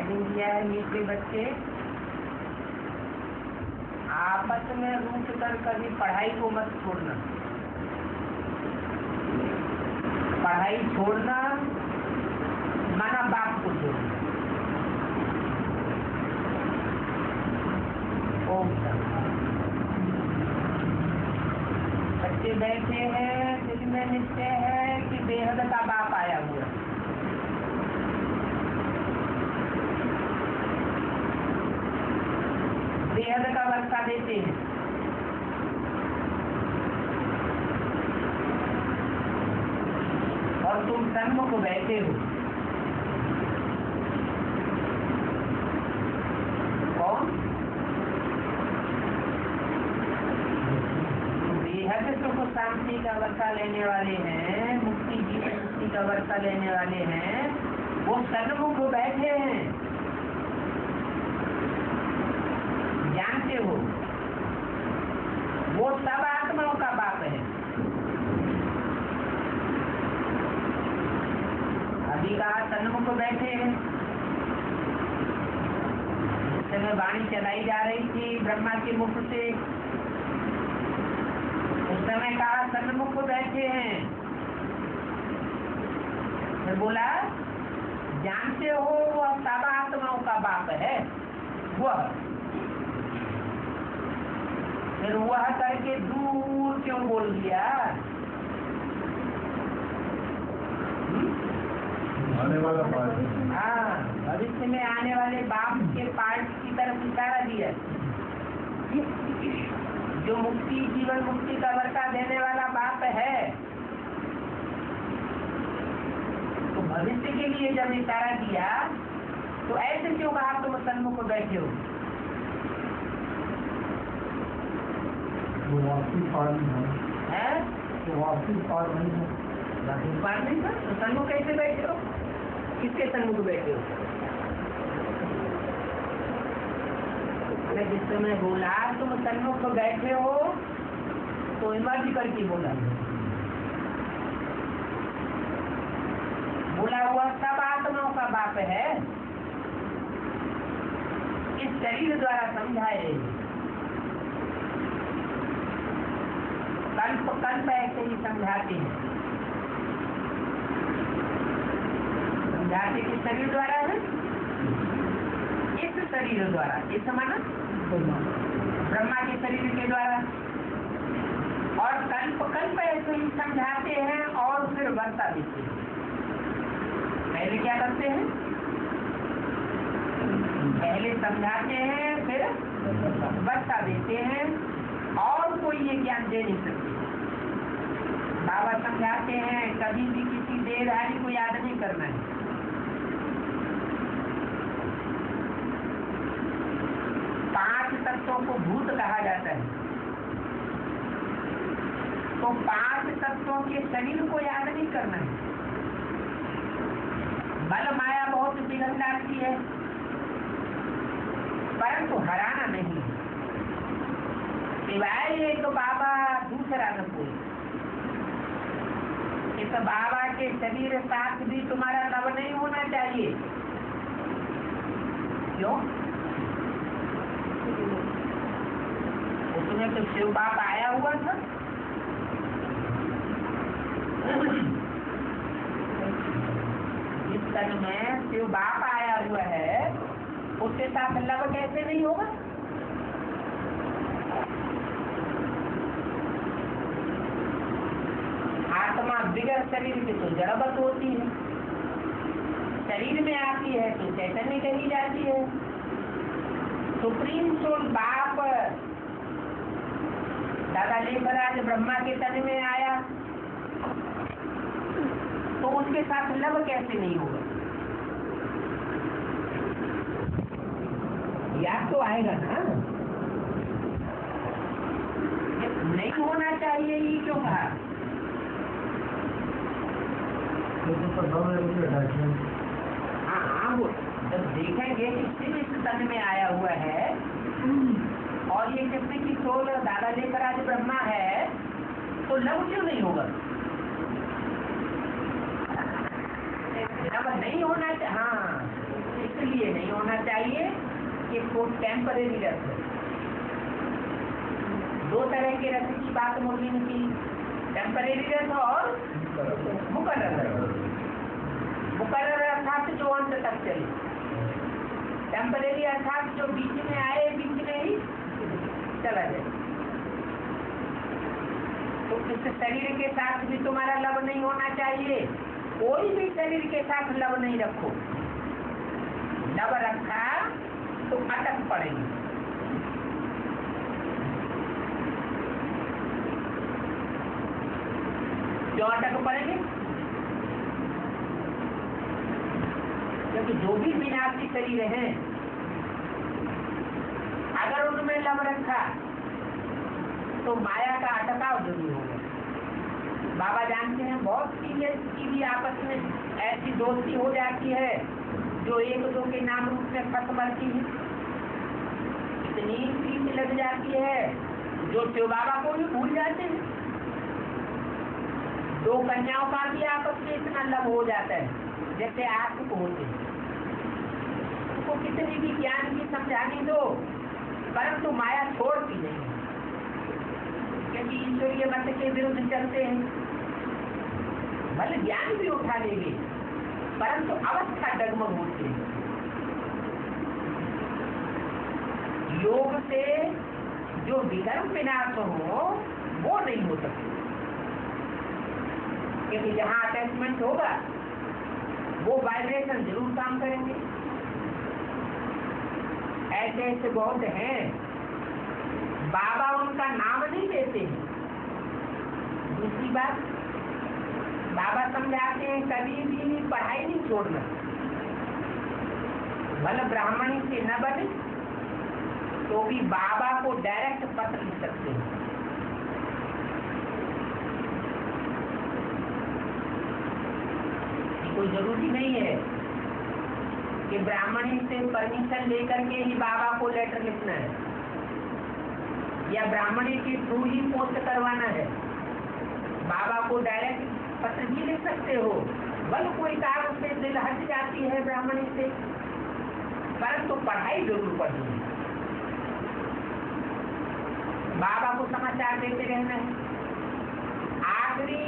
Heading दिया है मीठे बच्चे, आपस में रूठ कर कभी पढ़ाई को मत छोड़ना। पढ़ाई छोड़ना माना बाप को छोड़ना। ओम बच्चे बैठे हैं, दिल में निश्चय है कि बेहद का बाप आया हुआ है। बेहद का वर्षा देते हैं। और तुम सन्मुख बैठे हो। कौन? बेहद सुख शांति का वर्षा लेने वाले हैं, मुक्ति जीवन मुक्ति का वर्षा लेने वाले हैं, वो सन्मुख बैठे हैं। जानते हो वो सब आत्माओं का बाप है। अभी कहा सन्मुख बैठे हैं, उस समय वाणी चलाई जा रही थी ब्रह्मा के मुख से। उस समय कहा सन्मुख बैठे हैं, फिर बोला जानते हो वह सब आत्माओं का बाप है वह। फिर वह करके दूर क्यों बोल दिया? आने वाला बाप। हाँ, भविष्य में आने वाले बाप के पार्ट की तरफ इशारा दिया। जो मुक्ति जीवन मुक्ति का वर्षा देने वाला बाप है, तो भविष्य के लिए जब इशारा दिया तो ऐसे क्यों कहा तुम सन्मुख बैठे हो? वापसी पार नहीं है तो वापसी पार नहीं है। वापसी पार नहीं था तो सन्मुख कैसे बैठे हो? किसके सन्मुख बैठे हो? मैं जिस समय बोला तुम सन्मुख बैठे हो तो इमर्ज करके बोला हुआ सब आत्माओं का बाप है। इस शरीर द्वारा समझाए कल्प कल्प ऐसे ही समझाते हैं। समझाते किस शरीर द्वारा है? इस शरीर द्वारा। इस माना ब्रह्मा के शरीर के द्वारा। और कल्प कल्प ऐसे ही समझाते हैं और फिर वर्षा देते हैं। पहले क्या करते हैं? पहले समझाते हैं फिर वर्षा देते हैं और कोई ये ज्ञान दे नहीं सकते। बाबा समझाते हैं कभी भी किसी देहधारी को याद नहीं करना है। पांच तत्वों को भूत कहा जाता है, तो पांच तत्वों के शरीर को याद नहीं करना है। बल माया बहुत विघ्न डालती है परंतु हराना नहीं। सिवाय ये तो बाबा दूसरा न कोई। इस बाबा के शरीर साथ भी तुम्हारा लव नहीं होना चाहिए। क्यों? उसमें तो शिव बाप आया हुआ था। इस तन में शिव बाप आया हुआ है, उसके साथ लव कैसे नहीं होगा? आत्मा बिगड़ शरीर की तो जड़बत होती है, शरीर में आती है तो चैतन्य कही जाती है। सुप्रीम सोल बाप दादा लेकर आज ब्रह्मा के तन में आया तो उसके साथ लव कैसे नहीं होगा? याद तो आएगा ना। नहीं होना चाहिए ये क्यों कहा? हाँ, वो जब देखेंगे कि शिव इस तन में आया हुआ है और ये कितने की सोल दादा लेकर आज ब्रह्मा है तो लव क्यों नहीं होगा? लव नहीं होना चाहिए। हाँ, इसलिए नहीं होना चाहिए कि इसको टेम्परेरी रथ है। दो तरह के रथ की बात मुरली ने की, टेम्परेरी रथ और मुकर्रर रथ। मुकर्रर अर्थात जो अंत तक चले, टेम्परेरी अर्थात जो बीच में आए, बीच में ही चला जाए। तो इस शरीर के साथ भी तुम्हारा लव नहीं होना चाहिए। कोई भी शरीर के साथ लव नहीं रखो। लव रखा तो अटक पड़ेगी। क्यों अटक पड़ेंगे? क्योंकि जो भी विनाशी शरीर हैं, अगर उनमें लव रखा तो माया का अटकाव जरूर होगा। बाबा जानते हैं बहुत की भी आपस में ऐसी दोस्ती हो जाती है जो एक दो के नाम रूप में फंस मरती है। इतनी प्रीति लग जाती है जो शिव बाबा को भी भूल जाते हैं। दो कन्याओं का भी आपस में इतना लव हो जाता है जैसे आंख को होते हैं। उनको कितनी भी ज्ञान की समझानी दो, परंतु माया छोड़ती नहीं, क्योंकि ईश्वरीय मत के विरुद्ध चलते हैं। भले ज्ञान भी उठा लेंगे, परंतु अवस्था डगमग होती है। योग से जो विकर्म विनाश हो वो नहीं हो सकते, क्योंकि जहां अटैचमेंट होगा वो वाइब्रेशन जरूर काम करेंगे। ऐसे ऐसे बहुत हैं, बाबा उनका नाम नहीं लेते हैं। दूसरी बात, बाबा समझाते हैं कभी भी पढ़ाई नहीं छोड़ना। भले ब्राह्मणी से न बने तो भी बाबा को डायरेक्ट पत्र लिख सकते हैं। कोई जरूरी नहीं है कि ब्राह्मणी से परमिशन लेकर के ही बाबा को लेटर लिखना है, या ब्राह्मणी के थ्रू ही पोस्ट करवाना है। बाबा को डायरेक्ट पत्र भी लिख सकते हो। बल कोई कारण से दिल हट जाती है ब्राह्मणी से, परंतु पढ़ाई जरूर पढ़नी है। बाबा को समाचार देते रहना है। आखिरी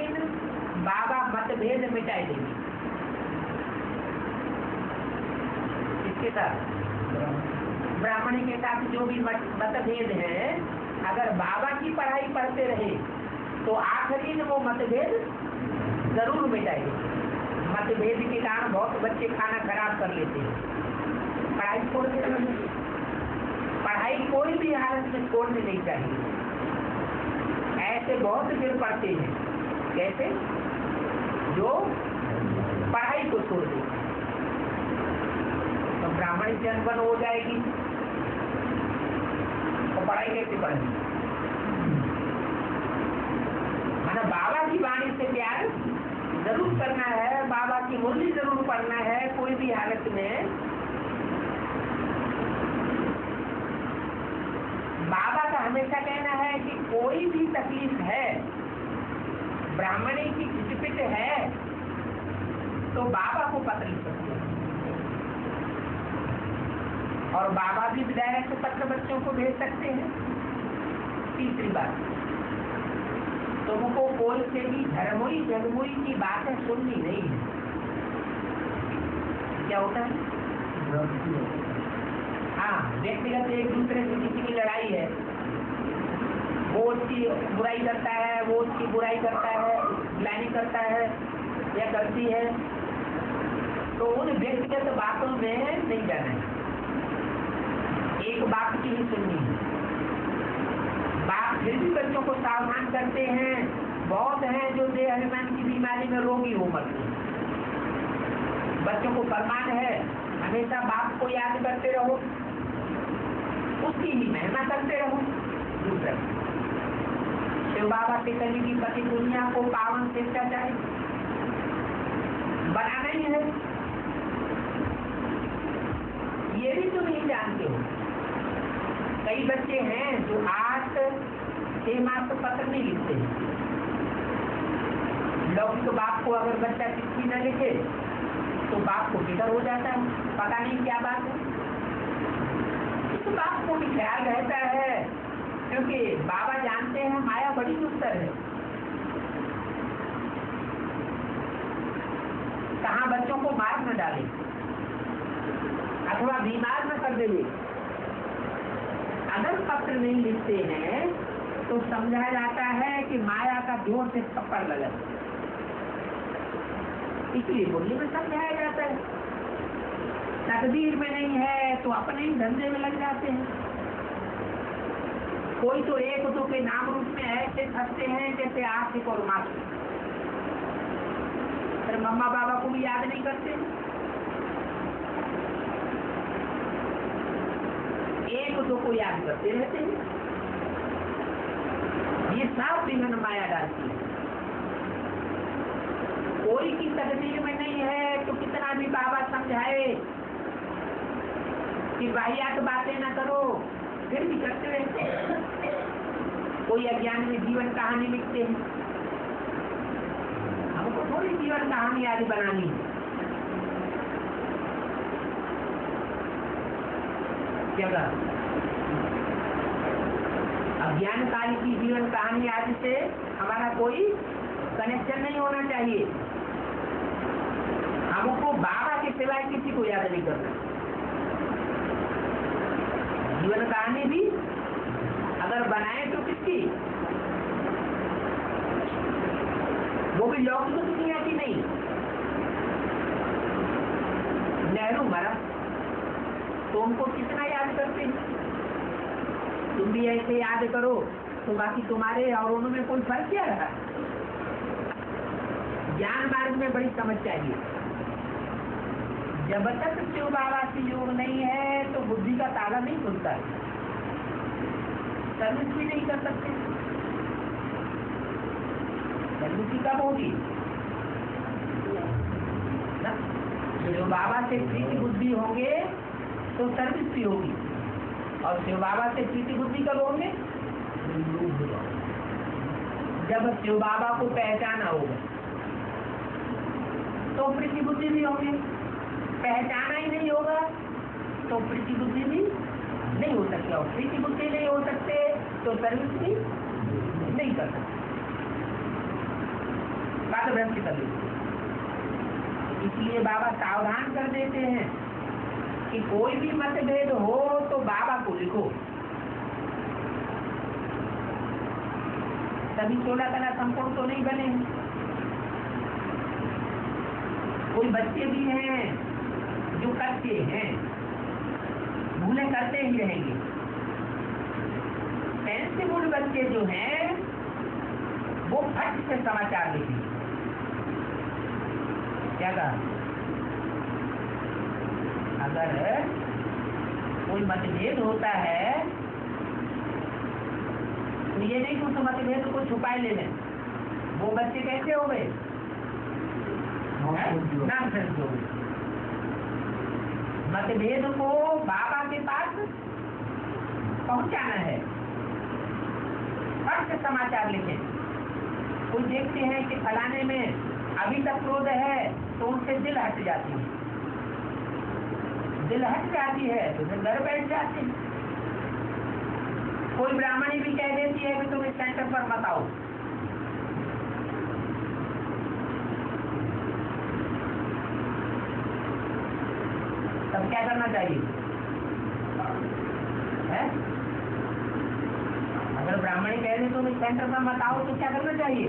बाबा मतभेद मिटाई देंगे। इसके साथ ब्राह्मणी के साथ जो भी मतभेद है, अगर बाबा की पढ़ाई पढ़ते रहे तो आखिरी वो मतभेद जरूर मिटाएंगे। मतभेद के कारण बहुत बच्चे खाना खराब कर लेते हैं, पढ़ाई छोड़ते रहे। पढ़ाई कोई भी हालत में छोड़नी नहीं चाहिए। ऐसे बहुत गिर पड़ते हैं, कैसे? जो पढ़ाई को छोड़ देते। तो ब्राह्मणी से अनबन हो जाएगी तो पढ़ाई कैसे पढ़ेगी? माना बाबा की वाणी से प्यार जरूर करना है, बाबा की मुरली जरूर पढ़ना है कोई भी हालत में। बाबा का हमेशा कहना है कि कोई भी तकलीफ है, ब्राह्मणी की खिचपिट है, तो बाबा को पत्र लिख सकते हैं। और बाबा भी डायरेक्ट पत्र बच्चों को भेज सकते हैं। तीसरी बात, तुमको कोई से भी धर्मुई जगमुई की बातें सुननी नहीं है। क्या होता है? हाँ, व्यक्तिगत एक दूसरे से किसी की लड़ाई है, वो उसकी बुराई करता है, वो उसकी बुराई करता है, ग्लानि करता है या करती है, तो उन व्यक्तिगत बातों में नहीं जाना है। एक बात की ही सुननी है। बाप फिर भी बच्चों को सावधान करते हैं। बहुत हैं जो देह अभिमान की बीमारी में रोगी हो मरते हैं। बच्चों को फरमान है हमेशा बाप को याद करते रहो, उसकी ही महिमा करते रहो। दूसरा, शिव बाबा से कभी की पति दुनिया को पावन शिष्टाचार बनाना ही है। ये भी तुम नहीं जानते हो। कई बच्चे हैं जो 8-6 मास तो पत्र नहीं लिखते। लौकिक बाप को अगर बच्चा चिट्ठी न लिखे तो बाप को इधर हो जाता है, पता नहीं क्या बात है। इस बात को भी ख्याल रहता है, क्योंकि बाबा जानते हैं माया बड़ी दुस्तर है। कहाँ बच्चों को मार न डाले अथवा बीमार न कर देवे। अगर पत्र नहीं लिखते हैं तो समझाया जाता है कि माया का जोर से थप्पड़ लगा, इसलिए बोलने में समझाया जाता है। तकदीर में नहीं है तो अपने ही धंधे में लग जाते हैं। कोई तो एक दो के नाम रूप में ऐसे फंसते हैं जैसे आशिक और मासूम, फिर मम्मा बाबा को भी याद नहीं करते। एक दो को याद करते रहते हैं। ये सब विघ्न माया डालती है। कोई की तकदीर में नहीं है तो कितना भी बाबा समझाए कि वाहियात बातें न करो, फिर भी करते रहते हैं। कोई अज्ञान में जीवन कहानी लिखते हैं। हमको थोड़ी जीवन कहानी आदि बनानी है। जगह अज्ञान काल की जीवन कहानी आदि से हमारा कोई कनेक्शन नहीं होना चाहिए। हमको बाबा के सिवाय किसी को याद नहीं करना। जीवन कहानी भी अगर बनाए तो किसकी, वो भी लौकिक दुनिया की नहीं। नेहरू मरा तो उनको कितना याद करते हैं। तुम भी ऐसे याद करो तो बाकी तुम्हारे और उनमें कोई फर्क क्या रहा। ज्ञान मार्ग में बड़ी समझ चाहिए। जब तक शिव बाबा से योग नहीं है तो बुद्धि का ताला नहीं खुलता है, सर्विस भी नहीं कर सकते। सर्विस कब होगी? शिव बाबा से प्रीति बुद्धि होंगे तो सर्विस भी होगी। और शिव बाबा से प्रीति बुद्धि कब होंगे? जब शिव बाबा को पहचाना होगा तो प्रीति बुद्धि भी होंगे। पहचाना ही नहीं होगा तो प्रीति बुद्धि भी नहीं हो सकती, और प्रीति बुद्धि नहीं हो सकते तो सर्विस भी नहीं कर सकते। बात भ्रष्ट कर लेते। इसलिए बाबा सावधान कर देते हैं कि कोई भी मतभेद हो तो बाबा को लिखो। सभी 16 कला संपूर्ण तो नहीं बने। कोई बच्चे भी हैं जो कच्चे हैं, भूलें करते ही रहेंगे। सेंसिबल बच्चे जो हैं वो फट से समाचार लिखेंगे। क्या कहा? अगर कोई मतभेद होता है तो ये नहीं कि उस मतभेद को छुपाए ले लें। वो बच्चे कैसे हो गए? नॉनसेंस हो गए। मतभेद को बाबा के पास पहुंचाना है। फट से समाचार लिखें। कोई देखते हैं कि फलाने में अभी तक क्रोध है तो उनसे दिल हट जाती है। दिल हट जाती है तो फिर घर बैठ जाते हैं। कोई ब्राह्मणी भी कह देती है कि तुम इस सेंटर पर मत आओ, तब क्या करना चाहिए? है? अगर ब्राह्मणी कह दे तुम इस सेंटर पर मत आओ तो क्या करना चाहिए?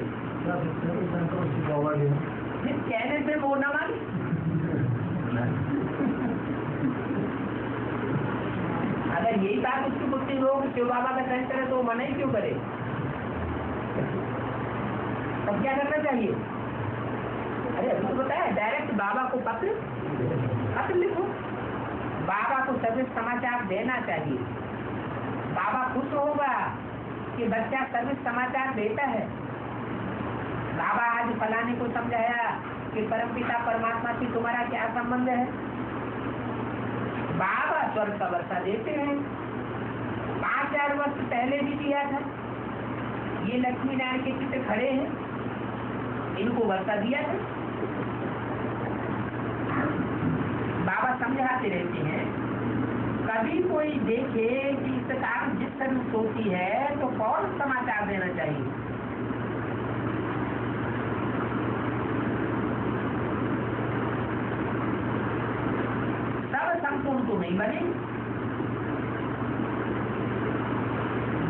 फिर कहने से वो न माने। अगर यही बात उसकी बुद्धि हो कि शिव बाबा का सेंटर है तो वो मना ही क्यों करे? तब क्या करना चाहिए? अरे अभी तो बताया, डायरेक्ट बाबा को पत्र लिखो। बाबा को सर्विस समाचार देना चाहिए। बाबा खुश होगा कि बच्चा सर्विस समाचार देता है। बाबा आज फलाने को समझाया कि परमपिता परमात्मा से तुम्हारा क्या संबंध है। बाबा स्वर्ग का वर्षा देते हैं। 5000 वर्ष पहले भी दिया था। ये लक्ष्मी नारायण के चित्र खड़े हैं, इनको वर्षा दिया था। आते रहते हैं, कभी कोई देखे कि इस कारण जिस तरह सोती है तो फौरन समाचार देना चाहिए। सब संपूर्ण तो नहीं बने,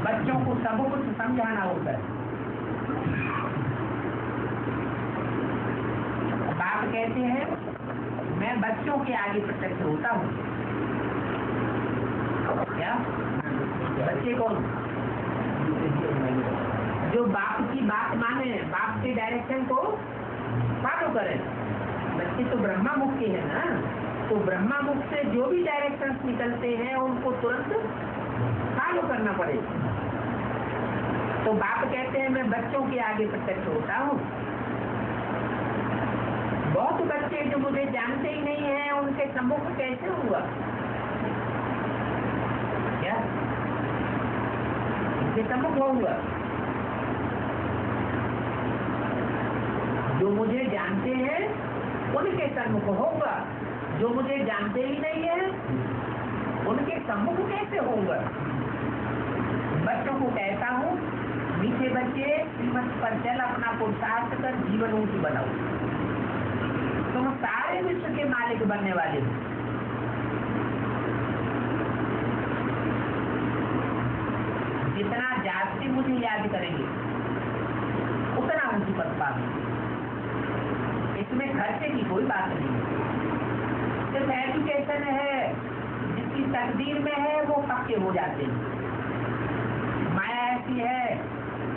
बच्चों को सब कुछ समझाना होता है। बाप कहते हैं मैं बच्चों के आगे प्रत्यक्ष होता हूँ। क्या बच्चे कौन? जो बाप की बात माने, बाप के डायरेक्शन को फॉलो करें। बच्चे तो ब्रह्मा मुख के हैं ना, तो ब्रह्मा मुख से जो भी डायरेक्शंस निकलते हैं उनको तुरंत फॉलो करना पड़ेगा। तो बाप कहते हैं मैं बच्चों के आगे प्रत्यक्ष होता हूँ। बहुत बच्चे जो मुझे जानते ही नहीं हैं उनके सम्मुख कैसे हुआ? क्या उनके सम्मुख होगा? जो मुझे जानते हैं उनके सम्मुख होगा, जो मुझे जानते ही नहीं है उनके सम्मुख कैसे होगा? बच्चों को कहता हूँ मीठे बच्चे श्रीमत पर चल अपना पुरुषार्थ कर जीवन ऊंची बनाओ, तुम सारे विश्व के मालिक बनने वाले हो। जितना जाति मुझे याद करेंगे उतना ऊंची पद पाएंगे। इसमें खर्चे की कोई बात नहीं है। सिर्फ एजुकेशन है, जिसकी तकदीर में है वो पक्के हो जाते हैं। माया ऐसी है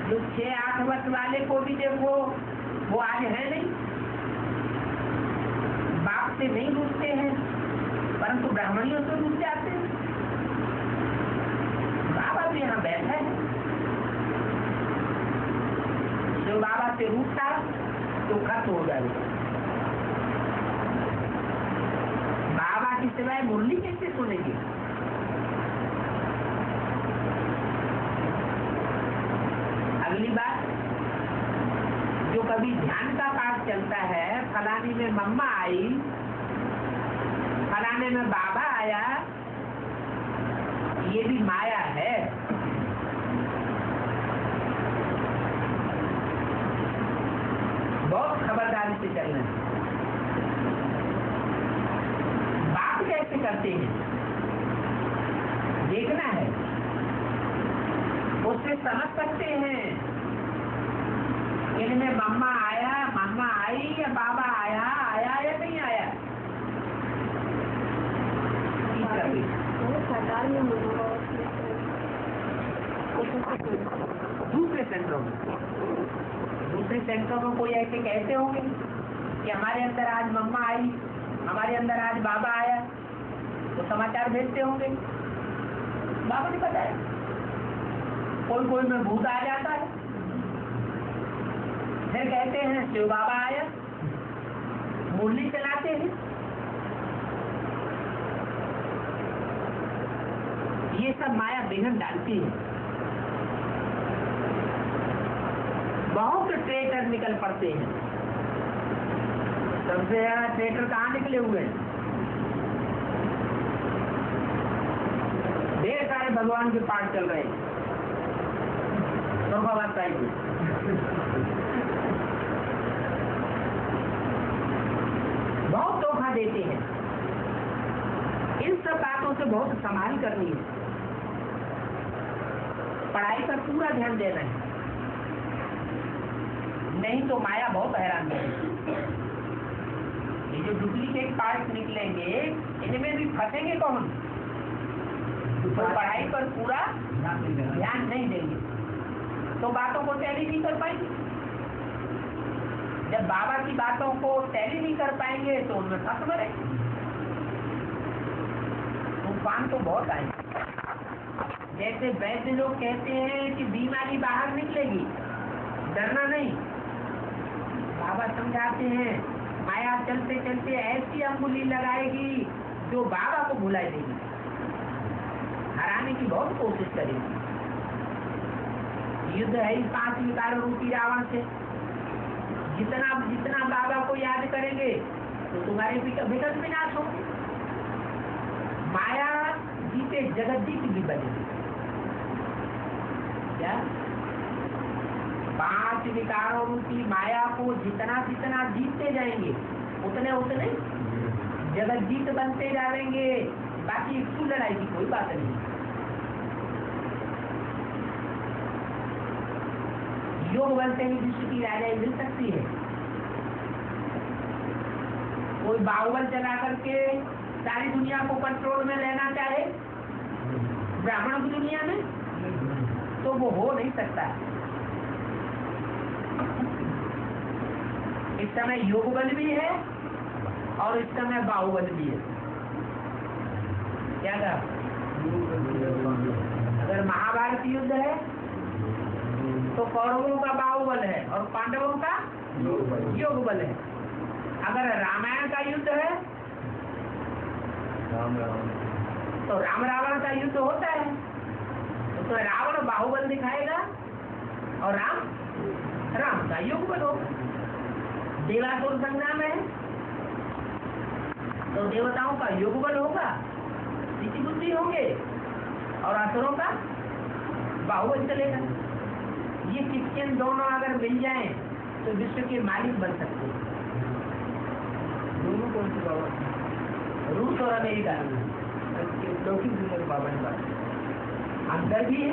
जो 6-8 वर्ष वाले को भी देखो वो आज है नहीं, बाप से नहीं रूठते हैं परंतु ब्राह्मणियों से रूठ जाते हैं। बाबा भी यहाँ बैठा है, जो बाबा से रूठता तो खत्म हो जाएगा। बाबा की सिवाय मुरली कैसे सुनेगी? अगली बात, जो कभी ध्यान का पाठ चलता है, फलाने में मम्मा आई, फलाने में बाबा आया, ये भी माया है। बहुत खबरदारी से चलना है। बात कैसे करते हैं देखना है, उससे समझ सकते हैं इनमें मम्मा आया, मम्मा आई या बाबा आया, आया या नहीं आया। दूसरे सेंटरों में कोई ऐसे कहते होंगे कि हमारे अंदर आज मम्मा आई, हमारे अंदर आज बाबा आया, तो समाचार भेजते होंगे। बाबा ने बताया कोई में भूत आ जाता है, फिर कहते हैं शिव बाबा आया, मुरली चलाते हैं। ये सब माया बेहन डालती है। बहुत ट्रेटर निकल पड़ते हैं। सबसे ज्यादा ट्रेटर कहाँ निकले हुए हैं? ढेर सारे भगवान के पाठ चल रहे हैं, बहुत धोखा देते हैं। इन सब बातों से बहुत संभाल करनी है। पढ़ाई पर पूरा ध्यान देना है, नहीं तो माया बहुत हैरान करेगी। ये जो डुप्लीकेट पार्ट निकलेंगे इनमें भी फंसेंगे कौन? तो पढ़ाई पर पूरा ध्यान नहीं देंगे तो बातों को टैली नहीं कर पाएंगे। जब बाबा की बातों को टैली नहीं कर पाएंगे तो उनमें फंस मरेंगे। तूफान तो बहुत आएंगे। जैसे वैद्य लोग कहते हैं कि बीमारी बाहर निकलेगी, डरना नहीं। बाबा समझाते हैं माया चलते चलते ऐसी अंगुली लगाएगी जो बाबा को भुला देगी, हराने की बहुत कोशिश करेगी। युद्ध है 5 विकार रूपी रावण से। जितना बाबा को याद करेंगे तो तुम्हारे विकट विनाश होंगे। माया जीते जगत जीत भी बने। क्या 5 विकारों की माया को जितना जितना जीतते जाएंगे उतने उतने जगत जीत बनते जाएंगे। बाकी इसकी लड़ाई की कोई बात नहीं। योग बल से ही विश्व की राजाई मिल सकती है। कोई बाहुबल चला करके सारी दुनिया को कंट्रोल में लेना चाहे ब्राह्मणों की दुनिया में, तो वो हो नहीं सकता। इस समय योग बल भी है और इस समय बाहुबल भी है। क्या कहा? अगर महाभारत युद्ध है तो कौरवों का बाहुबल है और पांडवों का योग बल है। अगर रामायण का युद्ध है तो राम रावण का युद्ध होता है, तो रावण बाहुबल दिखाएगा और राम का योग बल होगा। देवासुर संग्राम है तो देवताओं का योग बल होगा, नीति बुद्धि होंगे, और असुरों का बाहुबल चलेगा। ये क्रिश्चियन दोनों अगर मिल जाएं तो विश्व के मालिक बन सकते हैं। दोनों कौन सी बाबा? रूस और अमेरिका लौकिक दुनिया में बाबा ने बात अंदर भी है।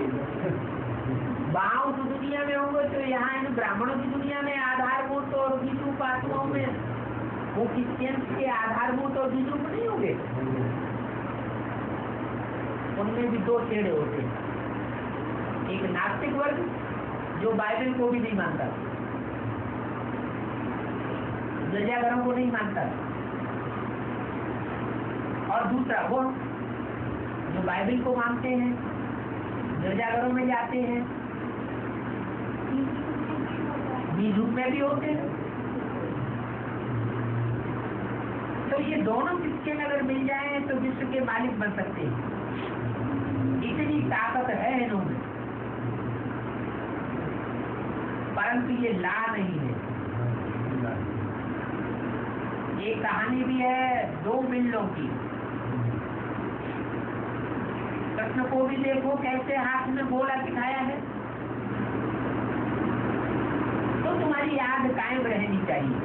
वहां उस दुनिया में होंगे तो यहाँ इन ब्राह्मणों की दुनिया में आधारभूत और बीजरूप आत्माओं में वो क्रिश्चियन के आधारभूत और बीजरूप नहीं होंगे। उनमें भी 2 छेड़े होते हैं। एक नास्तिक वर्ग जो बाइबल को भी नहीं मानता, गिरजाघरों को नहीं मानता, और दूसरा वो जो बाइबल को मानते हैं, गिरजाघरों में जाते हैं, बीज रूप में भी होते हैं। तो ये दोनों क्रिश्चियन अगर मिल जाएं तो विश्व के मालिक बन सकते हैं। इतनी ताकत है इनमें, परंतु ये ला नहीं है। एक कहानी भी है 2 बिल्लों की। कृष्ण को भी देखो कैसे हाथ में गोला दिखाया है। तो तुम्हारी याद कायम रहनी चाहिए।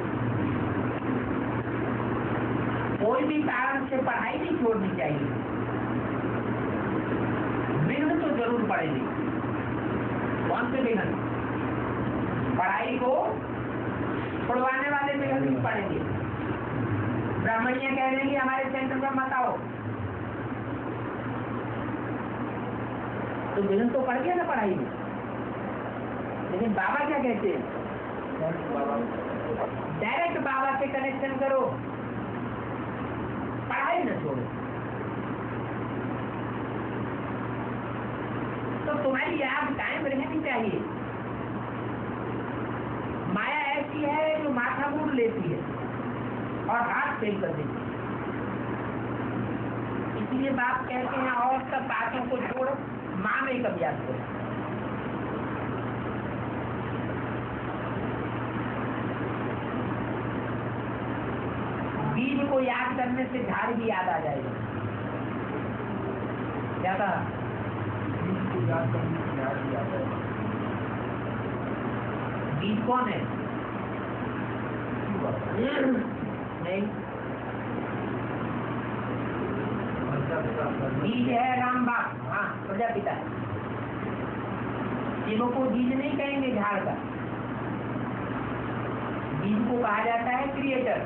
कोई भी कारण से पढ़ाई नहीं छोड़नी चाहिए। विघ्न तो जरूर पड़ेगी। कौन से विघ्न? पढ़ाई को छुड़वाने वाले विघ्न भी पड़ेंगे। ब्राह्मणियां कह देंगी हमारे सेंटर पर मत आओ, तो विघ्न तो पड़ गया ना पढ़ाई में। लेकिन बाबा क्या कहते हैं? डायरेक्ट बाबा से कनेक्शन करो, पढ़ाई न छोड़ो। तो तुम्हारी याद कायम रहनी चाहिए। माया ऐसी है जो माथा मूड लेती है और हाथ फेल कर देती है। इसलिए बाप कहते हैं और सब बातों को छोड़ माँ में कब याद करो। बीज को याद करने से झाड़ भी याद आ जाएगा। क्या कहा? बीज को याद करने से झाड़ भी आ जाएगा। बीज कौन है? नहीं, बीज है राम बाप। हाँ, प्रजापिता है। जीवों को बीज नहीं कहेंगे झाड़ का। बीज को कहा जाता है क्रिएटर।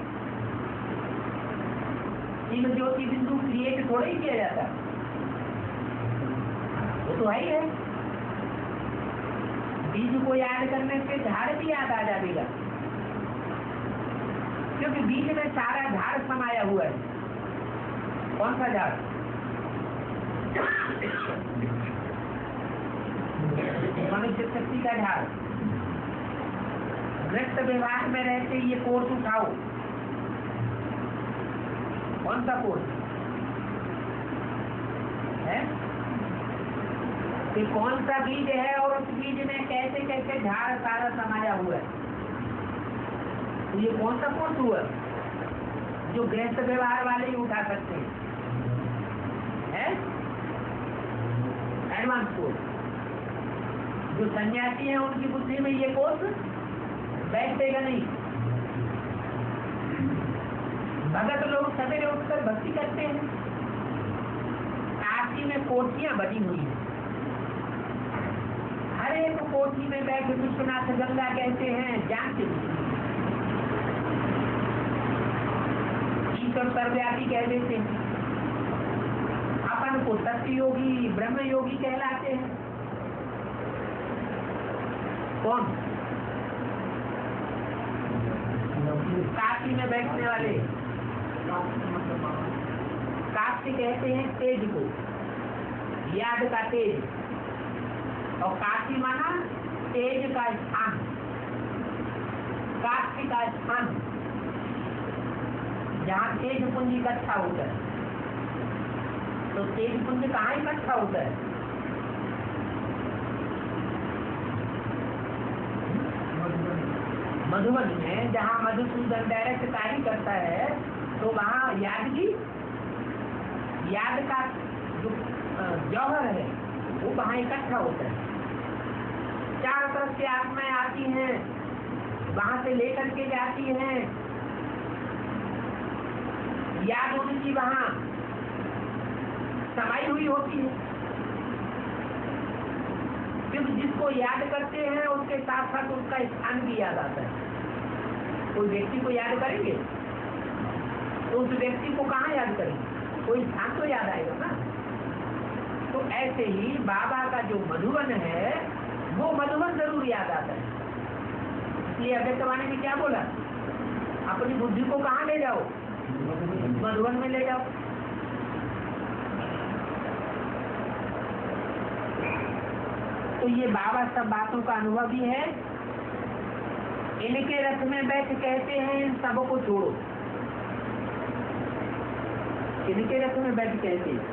जीव ज्योति बिंदु क्रिएट थोड़ा ही किया जाता, वो तो है ही है। बीज को याद करने से झाड़ भी याद आ जाएगा, क्योंकि बीज में सारा झाड़ समाया हुआ है। कौन सा झाड़? मनुष्य शक्ति का झाड़। गृहस्थ व्यवहार में रहते ये कोर्स उठाओ। कौन सा कोर्स है? कि कौन सा बीज है और उस बीज में कैसे कैसे झाड़ सारा समाया हुआ है। तो ये कौन सा कोर्स हुआ जो गृहस्थ व्यवहार वाले ही उठा सकते हैं? है एडवांस कोर्स। जो सन्यासी हैं उनकी बुद्धि में ये कोर्स बैठेगा नहीं। भगत लोग सवेरे उठकर भक्ति करते हैं। काशी में कोठियां बनी हुई हैं, हर एक कोठी में बैठ विश्वनाथ गंगा कहते हैं, जानते ईश्वर सर्वव्यापी कह देते हैं। अपन को सत्य योगी ब्रह्म योगी कहलाते हैं। कौन? काशी में बैठने वाले। काशी कहते हैं तेज को, याद का तेज, और काशी माना तेज का स्थान, काशी का स्थान जहाँ तेज पुंज इकट्ठा होता है। तो तेज पुंज कहाँ इकट्ठा होता है? मधुबन में, जहाँ मधुसूदन डायरेक्ट कार्य करता है, तो वहाँ याद का जो जौहर है वो वहाँ इकट्ठा होता है। चारों तरफ से आत्माएं आती हैं, वहां से लेकर के जाती हैं। याद उनकी वहां समाई हुई होती है। फिर जिसको याद करते हैं उसके साथ साथ उसका स्थान भी याद आता है। कोई व्यक्ति को याद करेंगे तो उस व्यक्ति को कहाँ याद करेंगे? कोई स्थान तो याद आएगा ना। तो ऐसे ही बाबा का जो मधुबन है वो मधुबन जरूर याद आता है। इसलिए अव्यक्तवाणी में क्या बोला? अपनी बुद्धि को कहाँ ले जाओ? मधुबन में ले जाओ। तो ये बाबा सब बातों का अनुभव भी है। इनके रथ में बैठ कहते हैं इन सबको छोड़ो। इनके रथ में बैठ कहते हैं,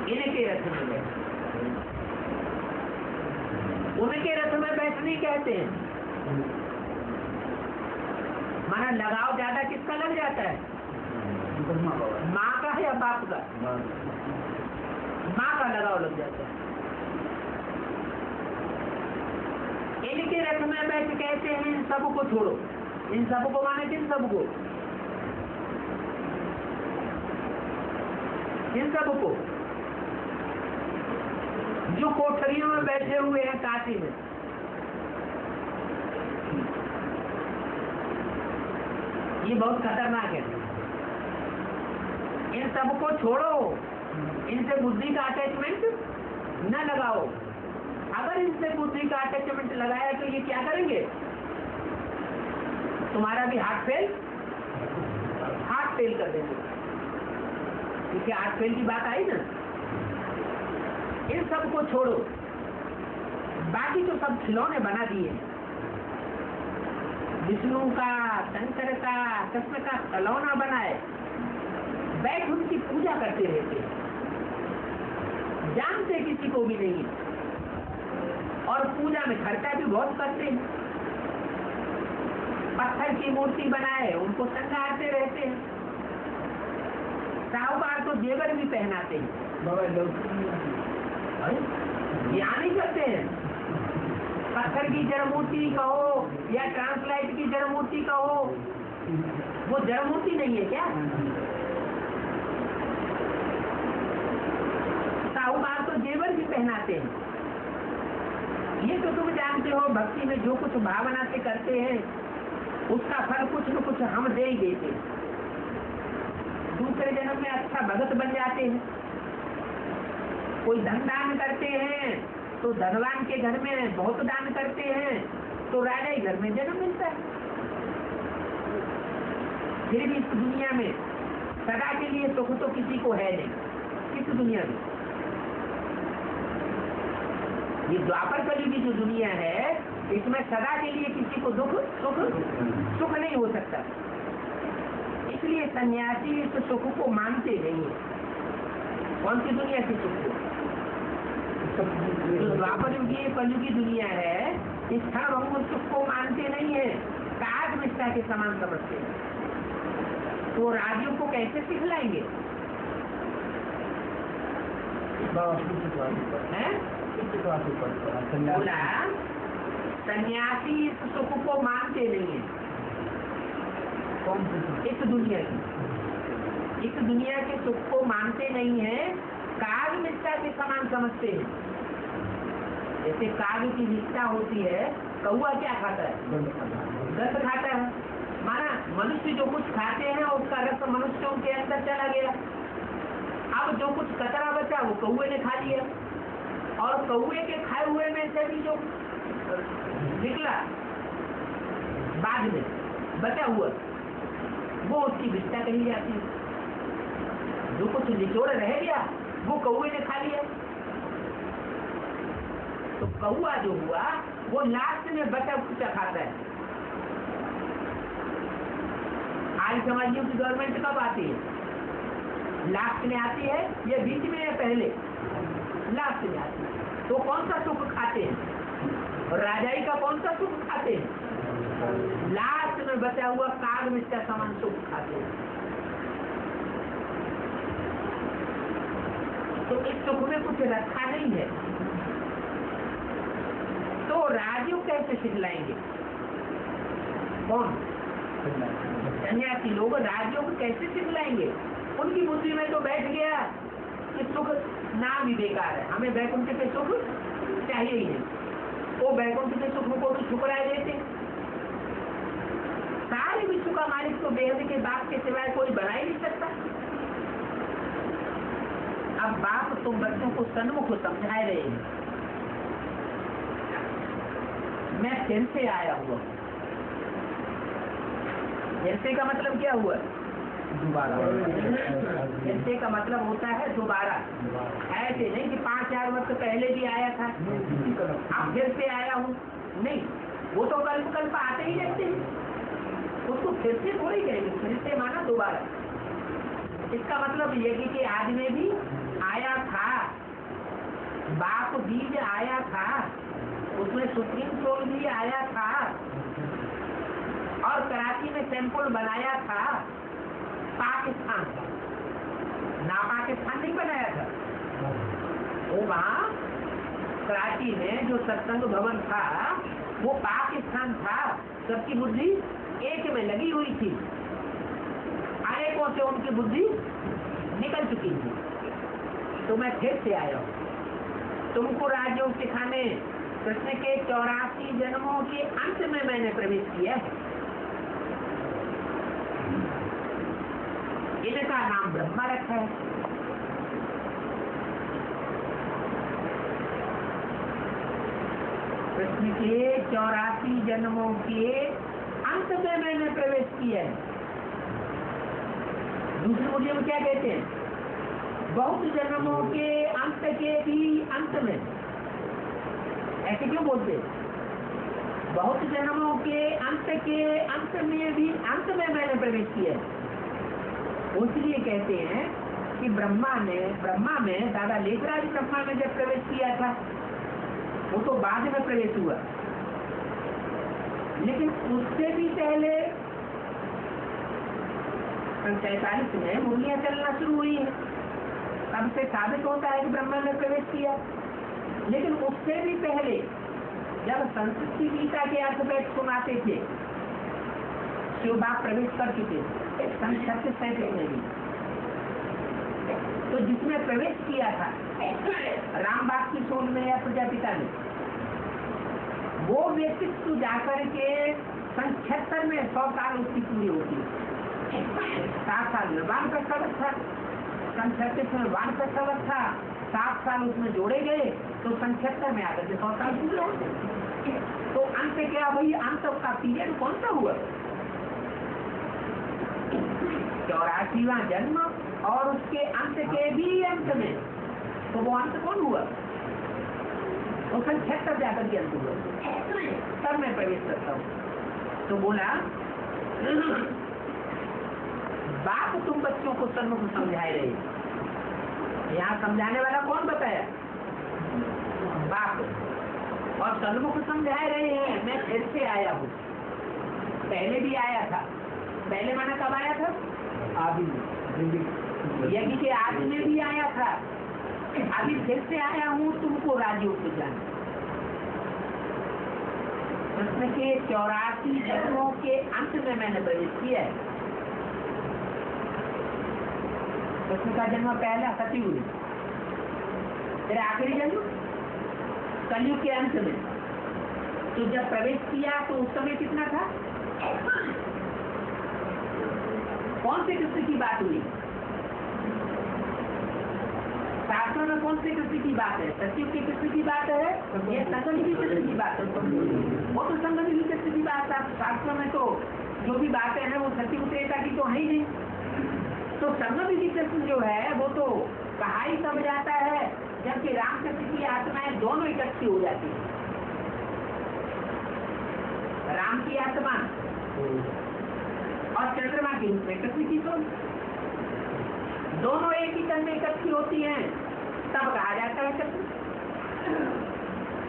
इनके रथ में बैठ, उनके रथ में बैठ नहीं कहते हैं। माना लगाव ज्यादा किसका लग जाता है? माँ का है या बाप का? माँ का लगाव लग जाता है। इनके रथ में बैठ कहते हैं इन सबको छोड़ो। इन सबको माने किन सबको? इन सबको जो कोठरियों में बैठे हुए हैं काशी में। ये बहुत खतरनाक है। इन सबको छोड़ो, इनसे बुद्धि का अटैचमेंट न लगाओ। अगर इनसे बुद्धि का अटैचमेंट लगाया तो ये क्या करेंगे? तुम्हारा भी हार्ट फेल कर देंगे। क्योंकि हार्ट फेल की बात आई ना। इन सबको छोड़ो, बाकी तो सब खिलौने बना दिए। विष्णु का, शंकर का, कृष्ण का खिलौना बनाए, बैठ उनकी पूजा करते रहते, जानते किसी को भी नहीं, और पूजा में खर्चा भी बहुत करते हैं। पत्थर की मूर्ति बनाए उनको संगारते रहते हैं। साहूकार तो जेवर भी पहनाते हैं। यहाँ नहीं करते हैं। पत्थर की जड़ मूर्ति कहो या ट्रांसलाइट की जड़ मूर्ति कहो, वो जड़ मूर्ति नहीं है क्या? साहूकार तो जेवर भी पहनाते हैं। ये तो तुम जानते हो, भक्ति में जो कुछ भावना से करते हैं उसका फल कुछ न कुछ हम दे ही देते हैं। दूसरे जन्म में अच्छा भगत बन जाते हैं। कोई धन दान करते हैं तो धनवान के घर में बहुत दान करते हैं तो राजा ही घर में जन्म मिलता है। फिर भी इस दुनिया में सदा के लिए सुख तो किसी को है नहीं। इस दुनिया में ये द्वापर कली की जो दुनिया है, इसमें सदा के लिए किसी को सुख नहीं हो सकता। इसलिए सन्यासी इस सुख को मानते नहीं है। कौन सी दुनिया की सुख को? जो द्वापर युग की कलयुगी दुनिया है, इस क्षण सुख को मानते नहीं है, काग मिष्टा के समान समझते हैं। तो राजयोग को कैसे सिखलाएंगे? बाबा किसी क्लास ऊपर है? किसी क्लास ऊपर बोला सन्यासी इस सुख को मानते नहीं है। कौन सी इस दुनिया के सुख को मानते नहीं है, काग मिथ्या के समान समझते हैं। जैसे काग की निष्ठा होती है, कौआ क्या खाता है? रस खाता है। माना मनुष्य जो कुछ खाते हैं उसका रस मनुष्यों के अंदर चला गया। अब जो कुछ कचरा बचा वो कौए ने खा लिया, और कौए के खाए हुए में से भी जो निकला बाद में बचा हुआ वो उसकी विष्ठा कही जाती है। जो कुछ निचोड़ रह गया वो कौए ने खा लिया। तो कौआ जो हुआ वो लास्ट में बचा कुछ खाता है। आज समाजियों की गवर्नमेंट कब आती है? लास्ट में आती है या बीच में या पहले? लास्ट में आती है। तो कौन सा सुख खाते हैं? और राजाई का कौन सा सुख खाते हैं? लास्ट में बचा हुआ काग मिथ्या समान सुख खाते हैं। तो इस सुख में कुछ रखा नहीं है। तो राजयोग कैसे सिखलाएंगे? कौन? सन्यासी लोग राजयोग कैसे सिखलाएंगे? उनकी बुद्धि में तो बैठ गया कि सुख नाम ही बेकार है, हमें वैकुंठ के सुख चाहिए ही नहीं। वो वैकुंठ के सुख को तो ठुकराए देते। सारे विश्व का मालिक तो बेहद के बाप के सिवाय कोई बना ही नहीं सकता। अब बाप तुम बच्चों को सन्मुख समझाए रहे हैं। मैं फिर से आया हुआ। फिर से का मतलब क्या हुआ? दोबारा। फिर से का मतलब होता है दोबारा। ऐसे नहीं कि 5,000 वर्ष पहले भी आया था अब फिर से आया हूँ, नहीं। वो तो कल्प कल्प आते ही रहते हैं, उसको फिर से थोड़ी कहेंगे। फिर से माना दोबारा। इसका मतलब ये कि आज में भी आया था, बाप बीज आया था, उसमें सुप्रीम सोल भी आया था, और कराची में सैंपल बनाया था पाकिस्तान का, ना पाकिस्तान नहीं बनाया था। वो वहाँ कराची में जो सत्संग भवन था वो पाकिस्तान था। सबकी बुद्धि एक में लगी हुई थी, अनेकों से उनकी बुद्धि निकल चुकी थी। तो मैं फिर से आया हूँ तुमको राजयोग सिखाने। कृष्ण के 84 जन्मों के अंत में मैंने प्रवेश किया है। इनका नाम ब्रह्मा रखा है। कृष्ण के 84 जन्मों के अंत में मैंने प्रवेश किया है। दूसरी बुद्धि में क्या कहते हैं? बहुत जन्मों के अंत के भी अंत में। ऐसे क्यों बोलते? बहुत जन्मों के अंत में भी अंत में मैंने प्रवेश किया है। इसलिए कहते हैं कि ब्रह्मा में दादा लेखराज ब्रह्मा में जब प्रवेश किया था वो तो बाद में प्रवेश हुआ, लेकिन उससे भी पहले 47 में मुर्गियां चलना शुरू हुई है। तब से साबित होता है कि ब्रह्मा ने प्रवेश किया। लेकिन उससे भी पहले जब संस्कृत की गीता के अर्थवैध सुनाते थे, शिव बाप प्रवेश कर चुके थे 37 में भी। तो जिसमें प्रवेश किया था राम बाप की सोल में या प्रजापिता में, वो व्यक्तित्व जाकर के 76 में 100 साल उसकी पूरी होती है। 7 साल में वानप्रस्थावत था, 36 में वानप्रस्थावत था, 7 साल उसमें जोड़े गए तो 76 में आकर के 100 साल पूरे होते। तो अंत क्या भाई? अंत का पीरियड कौन सा हुआ? 84वां जन्म और उसके अंत के भी अंत में। तो वो अंत कौन हुआ? वो 76 जाकर के अंत हुआ। तब मैं प्रवेश करता हूँ। तो बोला बाप तुम बच्चों को सन्मुख समझाए रहे। यहाँ समझाने वाला कौन बताया? बाप। और सन्मुख समझाए रहे हैं। मैं फिर से आया हूँ। पहले भी आया था। पहले माना कब आया था? आदि यज्ञ के आदि में भी आया था। अभी फिर से आया हूँ तुमको राजयोग से जाना। कृष्ण के 84 जन्मों के अंत में मैंने प्रवेश किया है। कृष्ण का जन्म पहला सतयुग में, फिर आखिरी जन्म कलयुग के अंत में। तो जब प्रवेश किया तो उस समय कितना था? कौन से कृष्ण की बात हुई? शास्त्रों में कौन से कृष्ण की बात है? सतयुग के कृष्ण की बात है या संगम कृष्ण की बात है? वो तो संगम कृष्ण की बात है। शास्त्रों में तो जो भी बातें हैं वो सतयुग त्रेता की तो है ही नहीं। तो संगम कृष्ण जो है वो तो कहा ही तब जाता है जबकि रामकृष्ण की आत्माएं दोनों इकट्ठी हो जाती है। राम की आत्मा और चंद्रमा के रूप में कृष्ण की तो दोनों एक ही तन में इकट्ठी होती हैं, तब कहा जाता है कृष्ण।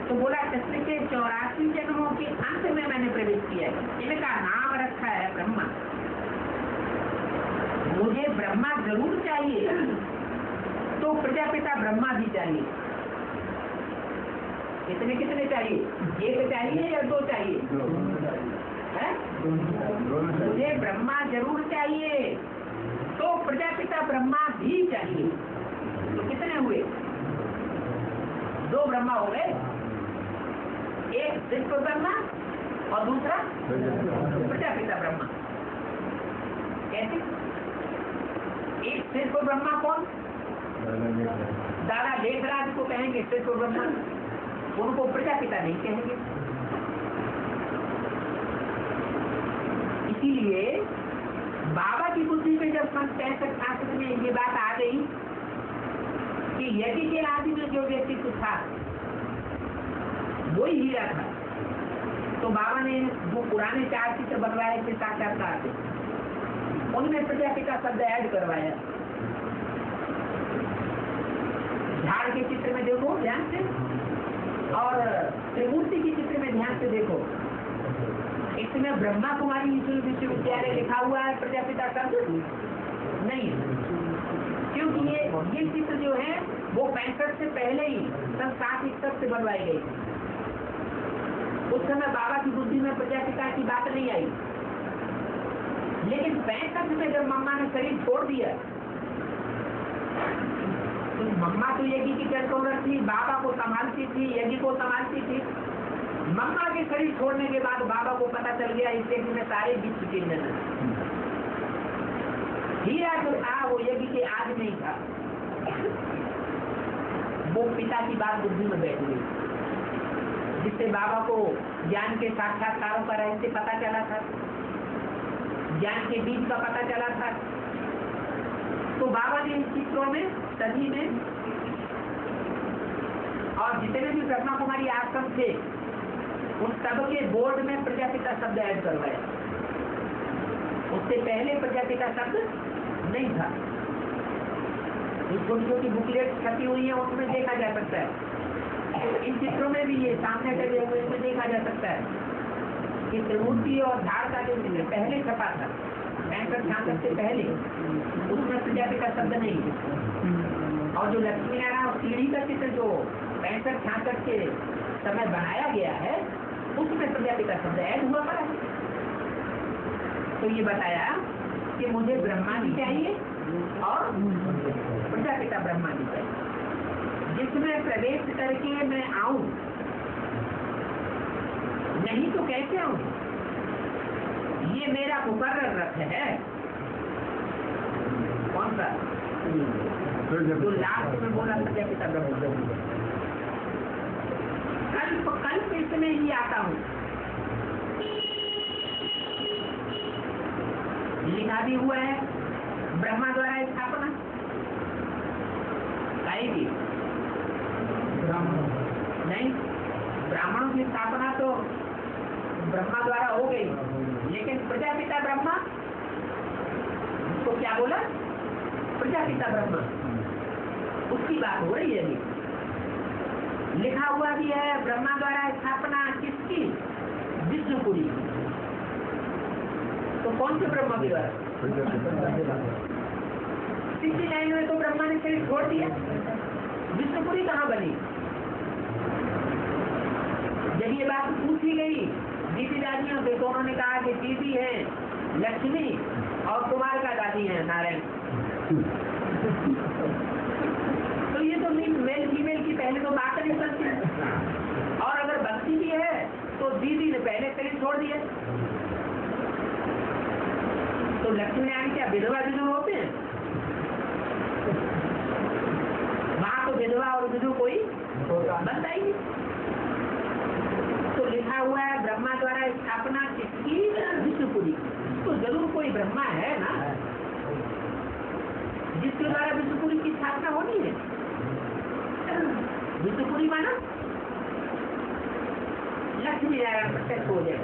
तो बोला कृष्ण के 84 जन्मों के अंत में मैंने प्रवेश किया है। इनका नाम रखा है ब्रह्मा। मुझे ब्रह्मा जरूर चाहिए तो प्रजापिता ब्रह्मा भी चाहिए। कितने कितने चाहिए? एक चाहिए या दो चाहिए? मुझे ब्रह्मा जरूर चाहिए तो प्रजापिता ब्रह्मा भी चाहिए। तो कितने हुए? दो ब्रह्मा हो गए, एक सिर्फ ब्रह्मा और दूसरा प्रजापिता ब्रह्मा। कैसे? एक सिर्फ ब्रह्मा कौन? दादा लेखराज को कहेंगे सिर्फ ब्रह्मा, उनको प्रजापिता नहीं कहेंगे। इसीलिए बाबा की बुद्धि में जब सन 65 में ये बात आ गई कि यज्ञ के आदि में जो व्यक्तित्व था वही हीरा था, तो बाबा ने वो पुराने 4 चित्र बनवाए थे साक्षात्कार से, उनमें प्रजापिता शब्द ऐड करवाया। झाड़ के चित्र में देखो ध्यान से, और त्रिमूर्ति की चित्र में ध्यान से देखो। इसमें ब्रह्मा कुमारी विश्वविद्यालय लिखा हुआ है, प्रजापिता शब्द नहीं है। क्योंकि ये चित्र जो है वो 65 से पहले ही सन 761 से बनवाई गई। उस समय बाबा की बुद्धि में प्रजापिता की बात नहीं आई, लेकिन 65 में जब मम्मा ने शरीर छोड़ दिया तो मम्मा तो यज्ञ की कंट्रोलर थी, बाबा को संभालती थी, यज्ञ को संभालती थी। मम्मा के शरीर छोड़ने के बाद बाबा को पता चल गया इस यज्ञ में सारे बीच चुके हैं। हीरा जो था वो यज्ञ के आदि नहीं था। वो पिता की बात बुद्धि में बैठ गई, जिससे बाबा को ज्ञान के साक्षात्कारों का रहस्य पता चला था, ज्ञान के बीज का पता चला था। तो बाबा ने इन चित्रों में सभी में और जितने भी ब्रह्मा कुमारी आश्रम थे उन सब के बोर्ड में प्रजापिता शब्द ऐड करवाया। उससे पहले प्रजापिता शब्द नहीं था। छोटी छोटी बुकलेट छपी हुई है, उसमें देखा जा सकता है। इन चित्रों में भी ये सामने लगे हुए इसमें देखा जा सकता है कि त्रिमूर्ति और झाड़ का जो पहले छपा था 65-66 से पहले, उसमें प्रजापिता शब्द नहीं है। और जो लक्ष्मी नारायण और सीढ़ी का चित्र जो 65-66 के समय बनाया गया है उसमें प्रजापिता शब्द ऐड हुआ पड़ा है। तो ये बताया कि मुझे ब्रह्मा भी चाहिए और प्रजापिता ब्रह्मा भी चाहिए, जिसमें प्रवेश करके मैं आऊं, नहीं तो कैसे आऊं? ये मेरा मुकर्रर रथ है। कौन सा? जो लास्ट में बोला प्रजापिता ब्रह्मा। कल्प इसमें ही आता हूँ, लिखा भी हुआ है ब्रह्मा द्वारा स्थापना करेगी नहीं। ब्राह्मणों की स्थापना तो ब्रह्मा द्वारा हो गई, लेकिन प्रजापिता ब्रह्मा तो क्या बोला? प्रजापिता ब्रह्मा, उसकी बात हो रही है। लिखा हुआ भी है ब्रह्मा द्वारा स्थापना किसकी? विष्णुपुरी। तो कौन से ब्रह्मा की द्वारा? 69 में तो ब्रह्मा ने शरीर छोड़ दिया, विष्णुपुरी कहाँ बनी? जब ये बात पूछी गई दीदी दादियों से तो उन्होंने कहा कि दीदी है लक्ष्मी और कुमार का दादी है नारायण। तो ये तो मेल फीमेल की पहले तो बात नहीं करती, और अगर भक्ति भी है तो दीदी ने पहले शरीर छोड़ दिया। तो लक्ष्मी नारायण क्या विधवा विधु होते हैं? वहां तो विधवा और विधु कोई बनता ही नहीं। तो लिखा हुआ है ब्रह्मा द्वारा स्थापना किसकी? विष्णुपुरी। तो जरूर कोई ब्रह्मा है ना जिसके द्वारा विष्णुपुरी की स्थापना होनी है। विष्णुपुरी माना लक्ष्मी नारायण प्रत्यक्ष हो जाए।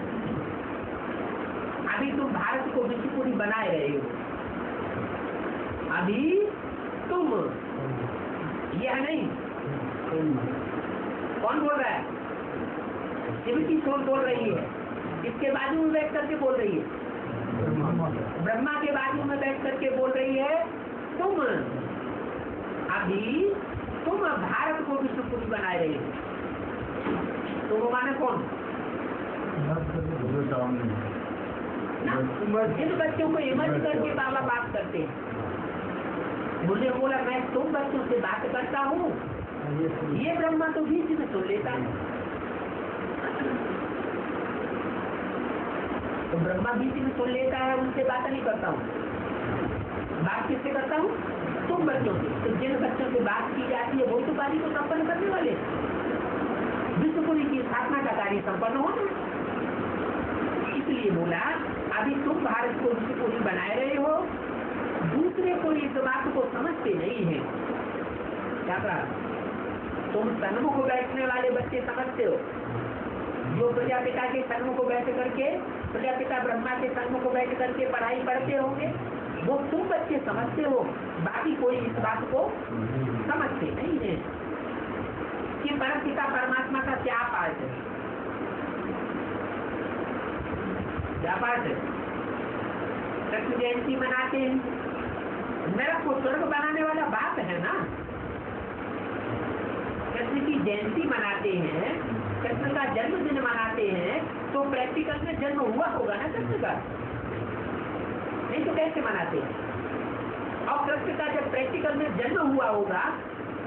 अभी तुम भारत को विष्णुपुरी बनाए रहे हो, अभी तुम, यह नहीं कौन बोल रहा है? शिव की सोच बोल रही है। इसके बाजू में बैठ करके बोल रही है, ब्रह्मा के बाजू में बैठ करके बोल रही है तुम अभी तुम भारत को विष्णुपुरी बनाए रहे हो। तो वो माने कौन? जिन बच्चों को हिम्मत करके बाबा बात करते हैं, मुझे बोला मैं तुम बच्चों से बात करता हूँ, ये ब्रह्मा तो बीच में सुन लेता है। तो ब्रह्मा बीच में सुन लेता है, उनसे बात नहीं करता हूँ। बात किससे करता हूँ? तुम बच्चों से। तो जिन बच्चों से बात की जाती है वो तो कार्य को संपन्न करने वाले, विष्णुपुरी की स्थापना का कार्य संपन्न होना। इसलिए बोला अभी तुम भारत को विष्णुपुरी बनाए रहे हो, दूसरे कोई इस बात को समझते नहीं है। क्या कहा? तुम सन्मुख बैठने वाले बच्चे समझते हो, जो प्रजापिता के सन्मुख बैठ करके, प्रजापिता ब्रह्मा के सन्मुख बैठ करके पढ़ाई पढ़ते होंगे, वो तुम बच्चे समझते हो, बाकी कोई इस बात को समझते नहीं है कि परमपिता परमात्मा का क्या पाठ है। क्या पाठ है? कृष्ण जयंती मनाते हैं, नरक को स्वर्ग बनाने वाला बात है ना। कृष्ण की जयंती मनाते हैं, कृष्ण का जन्मदिन मनाते हैं, तो प्रैक्टिकल में जन्म हुआ होगा ना कृष्ण का, नहीं तो कैसे मनाते हैं? और कृष्ण का जब प्रैक्टिकल में जन्म हुआ होगा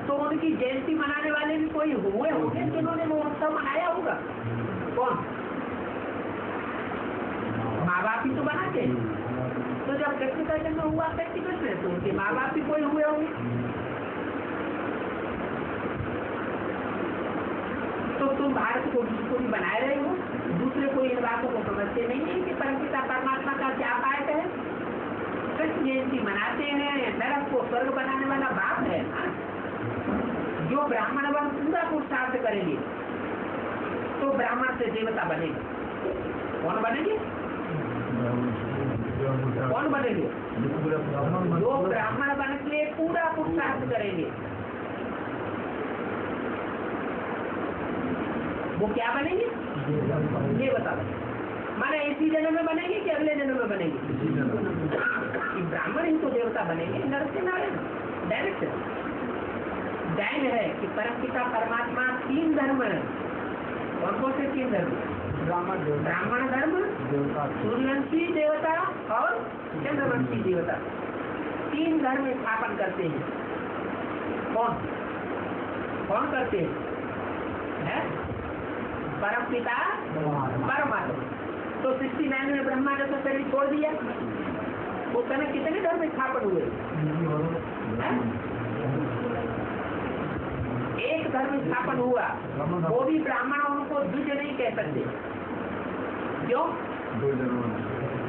तो उनकी जयंती मनाने वाले भी कोई हुए होंगे जिन्होंने वो उत्सव मनाया होगा। कौन? माँ बाप ही तो बनाते हैं। तो जब कृष्ण का जन्म हुआ प्रैक्टिकल में तो उनके माँ बाप भी कोई हुए होंगे। तो तुम भारत को विष्णुपुरी बनाए रहे हो, दूसरे कोई इन बातों को समझते नहीं है कि परमपिता परमात्मा का क्या पाठ है। कृष्ण जयंती मनाते हैं, नरक को स्वर्ग बनाने वाला बात है। जो ब्राह्मण वन पूरा पुरुषार्थ करेंगे तो ब्राह्मण से देवता बनेंगे। कौन बनेंगे? कौन बनेंगे? जो ब्राह्मण बन के पूरा पुरुषार्थ करेंगे वो क्या बनेंगे? देवता बनेंगे। माने इसी जन्म में बनेंगे कि अगले जन्म में बनेंगे? ब्राह्मण ही तो देवता बनेंगे, नर से नारायण डायरेक्ट। दैन है कि परमपिता परमात्मा तीन धर्म है। कौन कौन से तीन धर्म? ब्राह्मण धर्म, सूर्यवंशी देवता और चंद्रवंशी देवता, तीन धर्म स्थापन करते हैं। कौन कौन करते हैं? परमपिता परमात्मा। तो 69 में ब्रह्मा ने तो शरीर छोड़ दिया, उस समय कितने धर्म स्थापन हुए? एक धर्म स्थापन हुआ, वो भी ब्राह्मण उनको द्विज नहीं कह सकते। क्यों?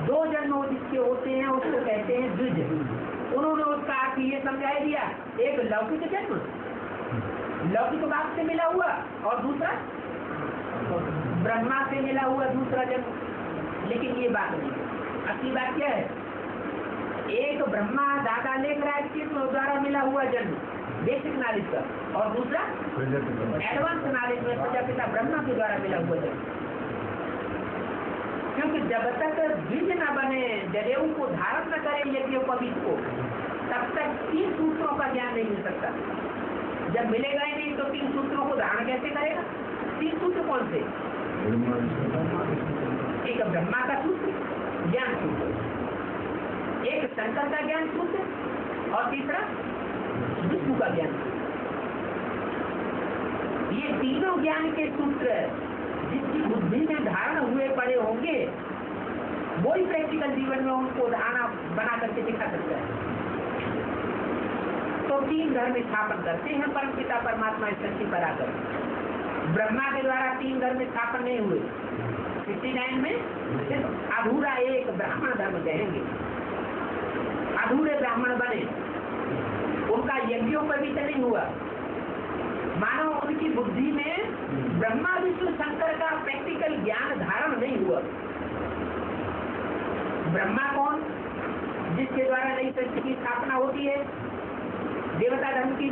दो जन्म जिसके होते हैं उसको कहते हैं द्विज। उन्होंने उसका अर्थ ये समझाई दिया, एक लौकिक जन्म, लौकिक बाप से मिला हुआ, और दूसरा ब्रह्मा से मिला हुआ दूसरा जन्म। लेकिन ये बात नहीं, असली बात क्या है? एक ब्रह्मा दादा लेख रहा है के द्वारा मिला हुआ जन्म बेसिक नॉलेज का, और दूसरा एडवांस नॉलेज में प्रजापिता ब्रह्मा के द्वारा मिला हुआ जन्म। क्योंकि जब तक द्विज न बने, जनेऊ को धारण न करे यज्ञोपवीत को, तब तक तीन सूत्रों का ज्ञान नहीं मिल सकता। जब मिलेगा ही नहीं तो 3 सूत्रों को धारण कैसे करेगा? 3 सूत्र कौन से? एक ब्रह्मा का सूत्र, ज्ञान सूत्र, एक शंकर का ज्ञान सूत्र और तीसरा विष्णु का ज्ञान सूत्र। ये तीनों ज्ञान के सूत्र जिसकी बुद्धि में धारण हुए पड़े होंगे वही प्रैक्टिकल जीवन में उनको धारणा बना करके दिखा सकता है। तो 3 धर्म स्थापन करते हैं परम पिता परमात्मा इस धरती पर आकर। ब्रह्मा के द्वारा 3 धर्म स्थापन नहीं हुए। 69 में सिर्फ अधूरा एक ब्राह्मण धर्म कहेंगे, अधूरे ब्राह्मण बने, उनका यज्ञों पर भी नहीं हुआ। मानो उनकी बुद्धि में ब्रह्मा विष्णु शंकर का प्रैक्टिकल ज्ञान धारण नहीं हुआ। ब्रह्मा कौन? जिसके द्वारा नई सृष्टि की स्थापना होती है, देवता धर्म की